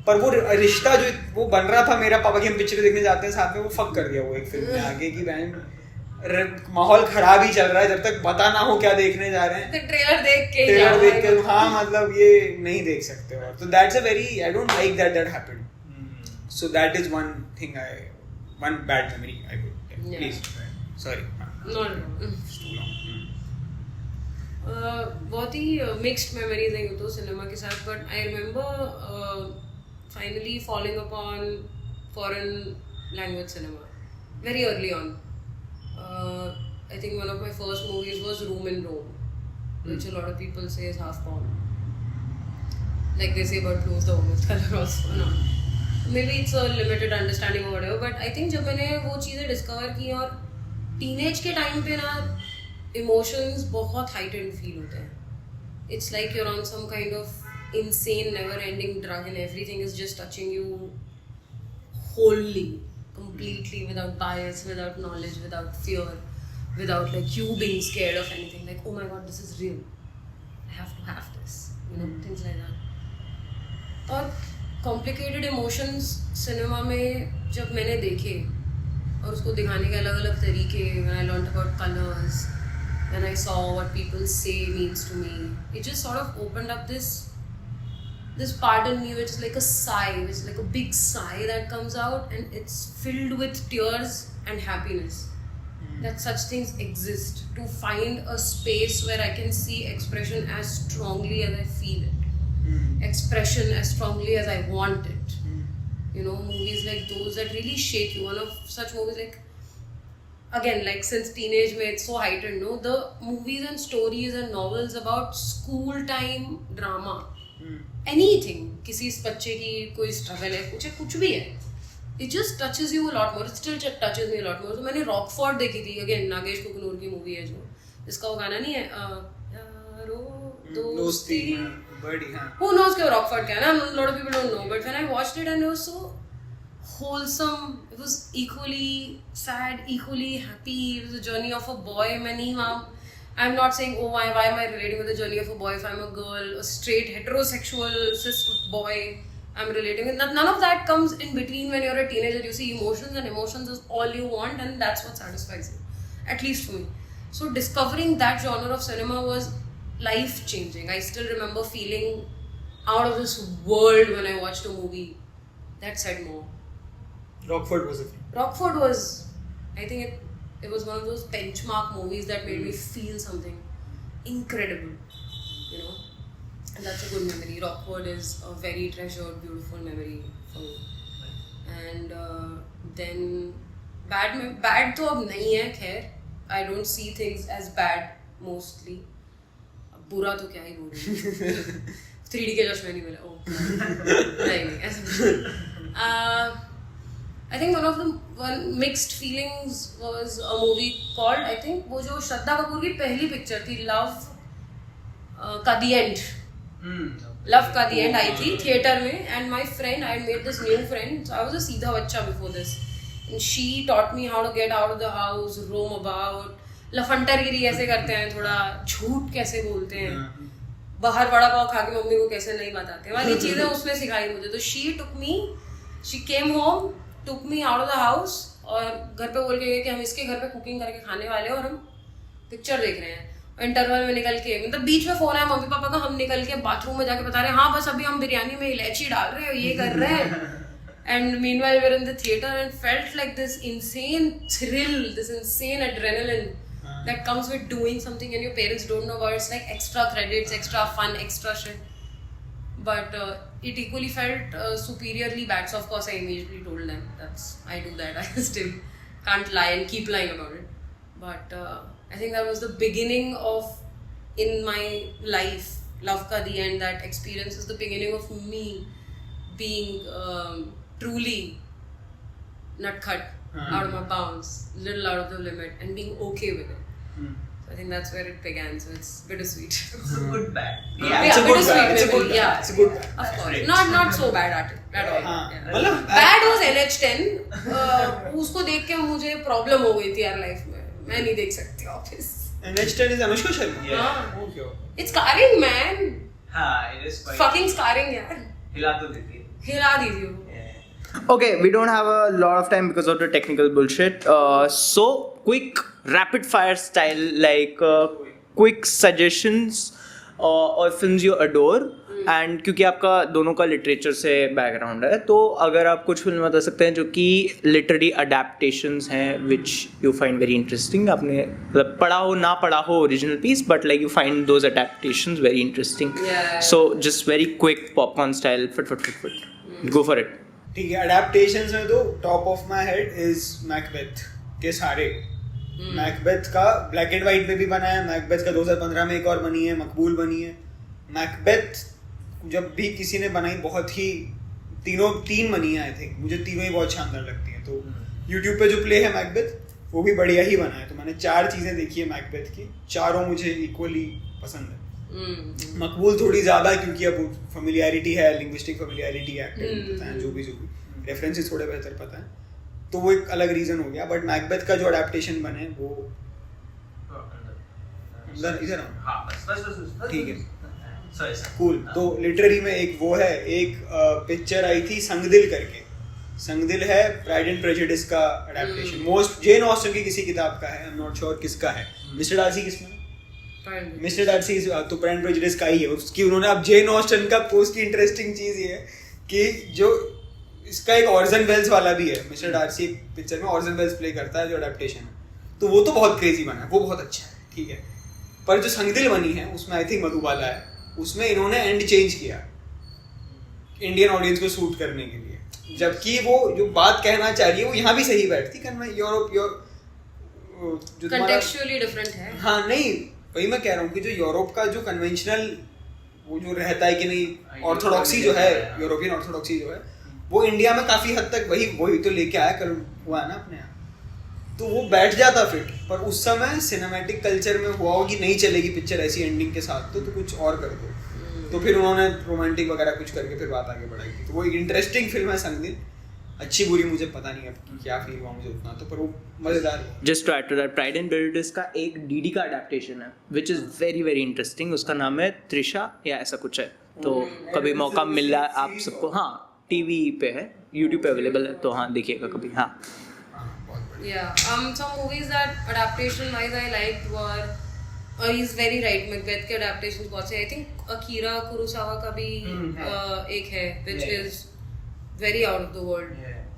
पर वो रिश्ता जो वो बन रहा था मेरा पापा की, हम पिक्चर देखने जाते हैं साथ में, वो फक कर दिया वो एक फिल्म में आगे की. बहन माहौल खराब ही चल रहा है जब तक पता ना हो क्या देखने जा रहे हैं. ट्रेलर देख के हाँ मतलब ये नहीं देख सकते. और तो that's a very, I don't like that happened. So that is one thing, one bad memory I would tell. Please sorry. बहुत ही मिक्स्ड मेमोरीज हैं तो सिनेमा के साथ, but I remember finally following upon foreign language cinema very early on. I think one of my first movies was Room in Rome, which a lot of people say is half porn. Like they say about Close the Home color also. No. Maybe it's a limited understanding or whatever, but I think जब मैंने वो चीज़ें discover की और teenage के time पे ना emotions बहुत heightened feel होते हैं. It's like you're on some kind of insane never-ending drug and everything is just touching you wholly. Completely without bias, without knowledge, without fear, without like you being scared of anything. Like, oh my god, this is real. I have to have this. You know, things like that. और complicated emotions cinema में जब मैंने देखे और उसको दिखाने के अलग अलग तरीके, when I learned about colors, when I saw what people say means to me, it just sort of opened up this part in me which is like a sigh, which is like a big sigh that comes out and it's filled with tears and happiness. That such things exist. To find a space where I can see expression as strongly as I feel it. Expression as strongly as I want it. You know, movies like those that really shake you. One of such movies like, again, like since teenage mein it's so heightened, no? The movies and stories and novels about school time drama. Anything, किसी बच्चे की कोई स्ट्रगल है, कुछ भी है, it just touches you a lot more. It still touches me a lot more. तो मैंने रॉकफोर्ड देखी थी, again नागेश कुकनूर की मूवी है जो, जिसका वो गाना नहीं है यारो दोस्ती, बड़ी हाँ. Who knows क्या रॉकफोर्ड क्या है ना? A lot of people don't know, but when I watched it and it was so wholesome, it was equally sad, equally happy. It was a journey of a boy. मैं नहीं वहाँ, I'm not saying, oh, why am I relating with the journey of a boy if I'm a girl, a straight, heterosexual, cis boy, I'm relating with. None of that comes in between when you're a teenager. You see emotions and emotions is all you want and that's what satisfies you. At least for me. So discovering that genre of cinema was life-changing. I still remember feeling out of this world when I watched a movie that said more. Rockford was a thing. Rockford was, I think it was one of those benchmark movies that made me feel something incredible, you know. And that's a good memory. Rockford is a very treasured, beautiful memory for me. And then bad तो अब नहीं है, खैर. I don't see things as bad mostly. बुरा तो क्या ही बोलूं. 3D के चश्मे नहीं मिले. Oh, नहीं ऐसा. I think one mixed feelings was a movie called, I think वो जो श्रद्धा कपूर की पहली पिक्चर थी, Love का The End. Love का The End आई थी थिएटर में, and my friend, I had made this new friend, so I was a सीधा बच्चा before this, and she taught me how to get out of the house, roam about, लफंटरगिरी कैसे करते हैं, थोड़ा झूठ कैसे बोलते हैं, बाहर वड़ा पाव खा के मम्मी को कैसे नहीं बताते, वाली चीजें उसने सिखाई मुझे. तो she came home, took me out of the house और घर पे बोल के गए कि हम इसके घर पे कुकिंग करके खाने वाले हैं और हम पिक्चर देख रहे हैं. इंटरवल में निकल के, मतलब बीच में फोन आया मम्मी पापा का, हम निकल के बाथरूम में जाके बता रहे हैं हाँ बस अभी हम बिरयानी में इलायची डाल रहे हैं, ये कर रहे हैं. And meanwhile we're in the theater and felt like this insane thrill, this insane adrenaline that comes with doing something and your parents don't know about it. It's like extra credits, extra fun, extra shit. But it equally felt superiorly bad. So of course I immediately told them I do that. I still can't lie and keep lying about it. But I think that was the beginning of, in my life, Love Ka the End, that experience is the beginning of me being truly nutcut, out of my bounds, little out of the limit, and being okay with it. So I think that's where it began. So it's bittersweet. It's a good bad. It's a good bad. It's a good bad. Yeah, it's a good bad. of course. Right. Not so bad at it at all. Yeah. मतलब Bad was NH10. उसको देख के मुझे प्रॉब्लम हो गई थी यार लाइफ में. मैं नहीं देख सकती office. NH10 is Anushka Sharma. Yeah. Okay. It's scarring, man. हाँ, it is quite. Fucking scarring यार. हिला तो देती है. हिला दीजिए वो. Okay, we don't have a lot of time because of the technical bullshit. So quick, rapid fire style, like quick suggestions or films you adore. And क्योंकि आपका दोनों का लिटरेचर से बैकग्राउंड है, तो अगर आप कुछ फिल्म बता सकते हैं जो कि लिटरेरी अडेप्टेशंस हैं which you find very interesting. आपने मतलब पढ़ा हो ना पढ़ा हो original piece, but like you find those adaptations very interesting. So just very quick popcorn style, फट गो फॉर इट. ठीक है. अडेप्टेशंस में तो top of my head is Macbeth के सारे. मैकबेथ का ब्लैक एंड व्हाइट में भी बना है. मैकबेथ का 2015 में एक और बनी है, मकबूल बनी है. मैकबेथ जब भी किसी ने बनाई बहुत ही तीन बनी है. आई थिंक मुझे तीनों ही बहुत शानदार लगती हैं. तो यूट्यूब पे जो प्ले है मैकबेथ, वो भी बढ़िया ही बना है. तो मैंने 4 चीज़ें देखी है मैकबेथ की, चारों मुझे इक्वली पसंद है. मकबूल थोड़ी ज़्यादा, क्योंकि अब फेमिलियरिटी है, लिंग्विस्टिक फेमिलियरिटी है, एक्टर पता है, जो भी रेफरेंसेस थोड़े बेहतर पता है, तो वो एक अलग रीज़न हो गया. बट मैकबेथ का जो अडेप्टेशन बने वो इधर ठीक है. कूल. तो लिटरेरी में एक वो है, एक पिक्चर आई थी संगदिल करके. संगदिल है प्राइड एंड प्रेजुडिस का अडेप्टेशन. मोस्ट जेन ऑस्टन की किसी किताब का है, आई एम नॉट श्योर किसका है. मिस्टर डार्सी किसमें? मिस्टर डार्सी तो प्राइड एंड प्रेजुडिस का ही है. उसकी उन्होंने अब जेन ऑस्टन का पोस्ट की इंटरेस्टिंग चीज़ ये है कि जो इसका एक ऑर्सन वेल्स वाला भी है. मिस्टर डार्सी एक पिक्चर में ऑर्सन वेल्स प्ले करता है जो अडेप्टेशन है, तो वो तो बहुत क्रेजी बना है, वो बहुत अच्छा है. ठीक है. पर जो संगदिल बनी है उसमें आई थिंक मधुबाला है, उसमें इन्होंने एंड चेंज किया इंडियन ऑडियंस को सूट करने के लिए. जबकि वो जो बात कहना चाह रही है वो यहाँ भी सही बैठती. contextually different है. हाँ, नहीं वही मैं कह रहा हूँ कि जो यूरोप का जो कन्वेंशनल वो जो रहता है कि नहीं, ऑर्थोडॉक्सी जो है, यूरोपियन ऑर्थोडॉक्सी जो है, वो इंडिया में काफी हद तक वही तो लेके आया कल हुआ है ना अपने यहाँ, तो वो बैठ जाता फिट. पर उस समय सिनेमैटिक कल्चर में हुआ हो कि नहीं चलेगी पिक्चर ऐसी एंडिंग के साथ, तो कुछ और कर दो. तो फिर उन्होंने रोमांटिक वगैरह कुछ करके फिर बात आगे बढ़ाई थी. तो वो एक इंटरेस्टिंग फिल्म है संगदिल. अच्छी बुरी मुझे पता नहीं अब क्या फील हुआ मुझे उतना, तो पर वो मजेदार है. Just to add to that, Pride and Prejudice का एक डीडी का अडेप्टेशन है which is very very interesting. उसका नाम है त्रिशा या ऐसा कुछ है. तो कभी मौका मिल रहा है आप सबको, हाँ टीवी पे है, यूट्यूब पे अवेलेबल है, तो हाँ देखिएगा कभी. हाँ. Yeah, some movies that adaptation wise I liked were he's very right, Macbeth के adaptations बहुत से. I think Akira Kurosawa का भी एक है which is very out of the world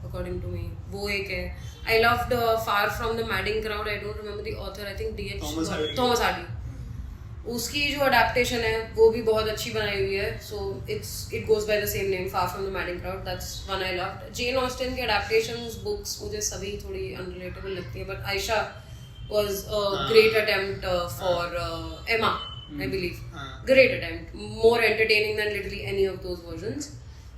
according to me. वो एक है. I loved Far From the Madding Crowd. I don't remember the author. I think Thomas Hardy. उसकी जो अडेप्टेशन है वो भी बहुत अच्छी बनाई हुई है. So it goes by the same name, far from the madding crowd. That's one I loved. Jane Austen के अडेप्टेशंस बुक्स मुझे सभी थोड़ी अनरिलेटेबल लगती है, but Ayesha was a great attempt for Emma, I believe. Great attempt, more entertaining than literally any of those versions.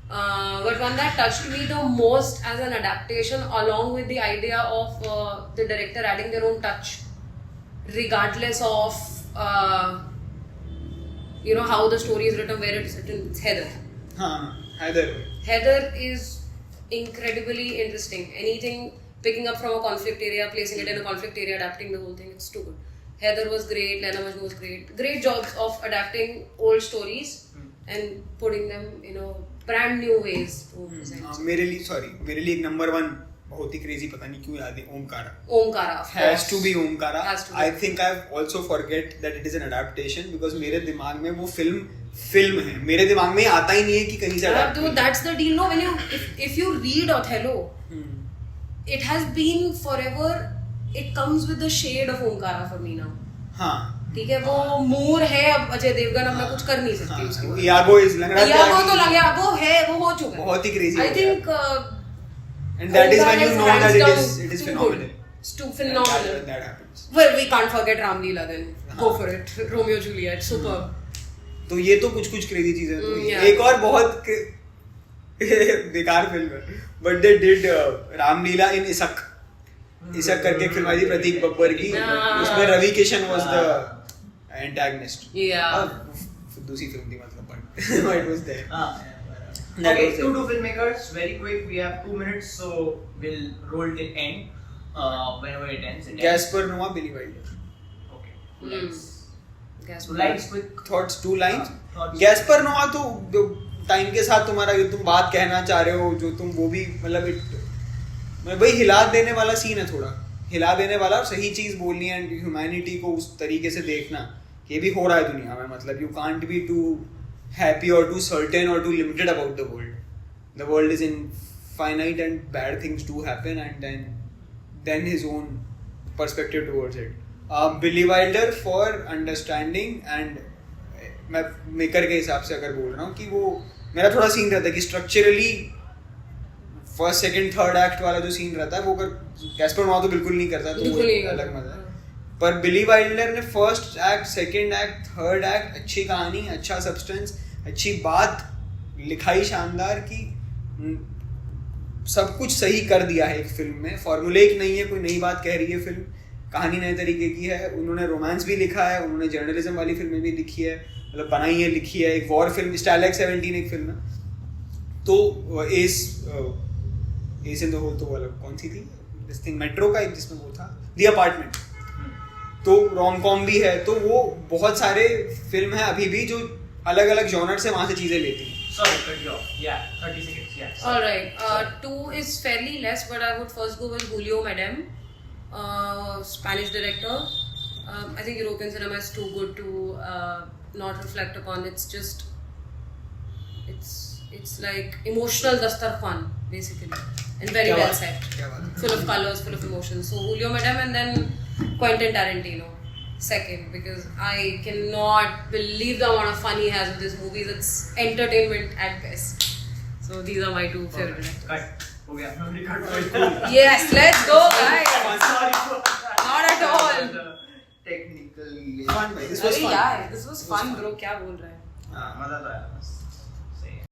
But one that touched me the most as an adaptation, along with the idea of the director adding their own touch, regardless of how the story is written, where it's written, it's Heather. Heather is incredibly interesting. Anything picking up from a conflict area, placing it in a conflict area, adapting the whole thing, it's too good. Heather was great, Laila Majnun was great. Great jobs of adapting old stories and putting them in a brand new ways to present. मेरे लिए एक नंबर 1 बहुत ही क्रेजी, पता नहीं क्यों याद है, Omkara has to be Omkara. I think I also forget that it is an adaptation because मेरे दिमाग में वो फिल्म है, मेरे दिमाग में आता ही नहीं है कि कहीं से adapt. That's the deal. No, when if you read Othello, it has been forever it comes with the shade of Omkara for me now. हाँ ठीक है, वो मूर है, अब अजय देवगन अब मैं कुछ कर नहीं सकती उसके बाद. यागो इज लग रहा यागो तो लग गया, वो है, वो हो चुका है. बहुत ही crazy I हो गया. think And that is when you Omkara know is that it hands is down phenomenal. It's too phenomenal. That happens. Well, we can't forget Ram Leela then. Go for it. Romeo Juliet, superb. तो ये तो कुछ कुछ क्रेजी चीजें तो Yeah. एक और बहुत बेकार फिल्म है बट दे डिड रामलीला इन इसक करके फिल्म आई थी प्रतीक बब्बर की. Yeah. उसमें Ravi Kishan was the antagonist. Yeah. दूसरी फिल्म थी मतलब but it was there. Okay, two filmmakers, very quick. We have 2 minutes, so we'll roll till end. Whenever it ends. Gaspar Noe Billy Wilder. Okay. Guess So what? lights quick. Thoughts 2 lines. Thoughts. Gaspar Noe तो टाइम के साथ तुम्हारा जो तुम बात कहना चाह रहे हो जो तुम वो भी मतलब भाई हिला देने वाला सीन है थोड़ा. हिला देने वाला और सही चीज बोलनी है एंड ह्यूमैनिटी को उस तरीके से देखना ये भी हो रहा है दुनिया में. मतलब you can't be too happy or too certain or too limited about the world. The world is infinite and bad things do happen and then his own perspective towards it. Billy Wilder for understanding and मैं मेकर के हिसाब से अगर बोल रहा हूँ कि वो मेरा थोड़ा सीन रहता है कि structurally first second third act वाला जो सीन रहता है वो अगर गैस्पर नोआ तो बिल्कुल नहीं करता तो वो अलग मजा है. पर बिली वाइल्डर ने first act second act third act अच्छी कहानी अच्छा सब्सटेंस अच्छी बात लिखाई शानदार की सब कुछ सही कर दिया है एक फिल्म में. फॉर्मूलेक नहीं है, कोई नई बात कह रही है फिल्म. कहानी नए तरीके की है. उन्होंने रोमांस भी लिखा है, उन्होंने जर्नलिज्म वाली फिल्में भी लिखी है, मतलब बनाई है लिखी है. एक वॉर फिल्म स्टाइलेक्स 17 एक फिल्म है. तो एस इन द होल तो वाला कौन सी थी दिस थिंग मेट्रो का एक जिसमें वो था द अपार्टमेंट. तो रोम कॉम भी है. तो वो बहुत सारे फिल्म है अभी भी जो अलग अलग जॉनर से वहां से चीजें लेती हैं. Sorry, cut you off. Yeah, 30 seconds. Yeah. All right. 2 is fairly less, but I would first go with Julio Medem, Spanish director. I think European cinema is too good to not reflect upon. It's just, it's like emotional dastarkhan basically, and very well set. Full of colors, full of emotions. So Julio Medem and then Quentin Tarantino. Second, because I cannot believe the amount of fun he has with his movies. It's entertainment at best. So these are my 2 favorite actors. Cut. हो गया. हमने cut. Yes, let's go, guys. Sorry for Not at all. technical. Fun, भाई. This was अरे fun. यार, this was fun, bro. क्या बोल रहा है? हाँ, मजा तो आया.